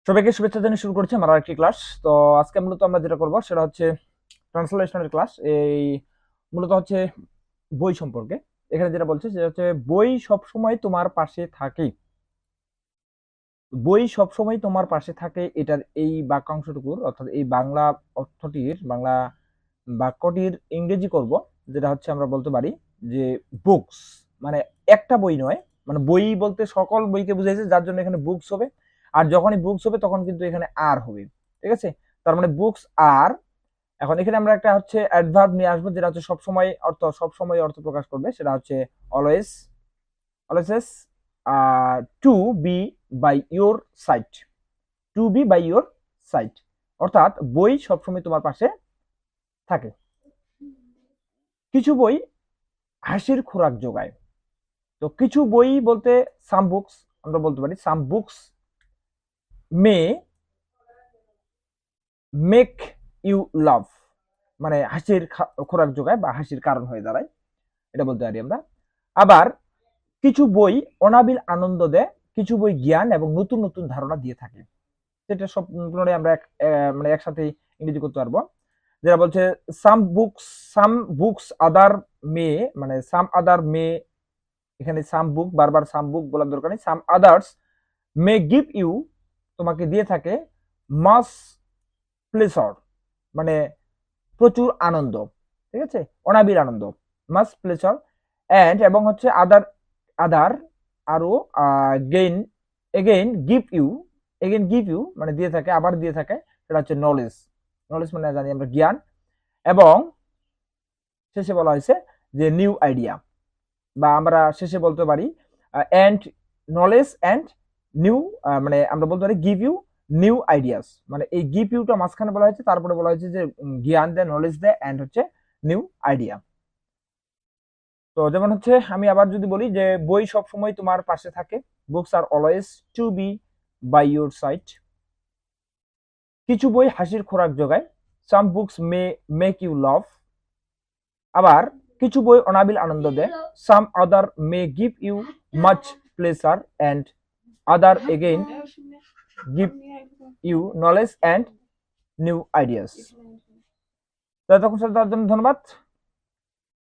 সবাইকে শুভেচ্ছা জানিয়ে শুরু করছি আমার আরেকটি ক্লাস। তো আজকে মূলত আমরা যেটা করব সেটা হচ্ছে ট্রান্সলেশনের ক্লাস। এই মূলত হচ্ছে বই সম্পর্কে। এখানে যেটা বলছে সেটা হচ্ছে বই সবসময় তোমার পাশে থাকে। বই সবসময় তোমার পাশে থাকে, এটার এই বাক্যাংশটুকুর অর্থাৎ এই বাংলা অর্থটির বাংলা বাক্যটির ইংরেজি করব, যেটা হচ্ছে আমরা বলতে পারি যে বুকস। মানে একটা বই নয়, মানে বই বলতে সকল বইকে বুঝাইছে, যার জন্য এখানে বুকস হবে। আর যখনই বুকস হবে তখন কিন্তু এখানে আর হবে। ঠিক আছে, তার মানে বুকস আর। এখন এখানে আমরা একটা হচ্ছে অ্যাডভার্ব নিয়ে আসবো, যেটা হচ্ছে সবসময় অর্থ, সবসময় অর্থ প্রকাশ করবে, সেটা হচ্ছে always. Always to be by your side. To be by your side অর্থাৎ বই সবসময় তোমার পাশে থাকে। কিছু বই হাসির খোরাক যোগায়। তো কিছু বই বলতে সাম বুকস, আমরা বলতে পারি some books may make you love, মানে হাসির খোরাক যোগায় বা হাসির কারণ হয়ে দাঁড়ায়, এটা বলতে পারি আমরা। আবার কিছু বই অনাবিল আনন্দ দেয়, কিছু বই জ্ঞান এবং নতুন নতুন ধারণা দিয়ে থাকে। সেটা সব আমরা মানে একসাথে ইংরেজি করতে পারবো। যেটা বলছে সাম বুকস আদার মে, মানে সাম আদার মে, এখানে সাম বুক, বারবার সাম বুক বলার দরকার নেই। সাম আদার্স মে গিভ ইউ, তোমাকে দিয়ে থাকে মাস প্লেজার, মানে প্রচুর আনন্দ। ঠিক আছে, অনাবিল আনন্দ, মাস প্লেজার। এন্ড এবং হচ্ছে আদার, আদার আরো gain, again give you, again give you মানে দিয়ে থাকে, আবার দিয়ে থাকে, সেটা হচ্ছে নলেজ। নলেজ মানে জানি আমরা জ্ঞান। এবং শেষে বলা হয়েছে যে নিউ আইডিয়া, বা আমরা শেষে বলতে পারি এন্ড নলেজ এন্ড নিউ, মানে আমরা বলতে পারি গিভ ইউ নিউ আইডিয়াস। মানে এই গিভ ইউটা মাঝখানে বলা হয়েছে, তারপরে বলা হয়েছে যে জ্ঞান দেয়, নলেজ দেয়, এন্ড হচ্ছে নিউ আইডিয়া। তো যেমন হচ্ছে আমি আবার যদি বলি যে বই সব সময় তোমার পাশে থাকে, books are always to be by your side. কিছু বই হাসির খোরাক যোগায়, some books may make you love. আবার কিছু বই অনাবিল আনন্দ দেয়, some other may give you much pleasure and other again give you knowledge and new ideas. ততক্ষণ সাথে তার জন্য ধন্যবাদ।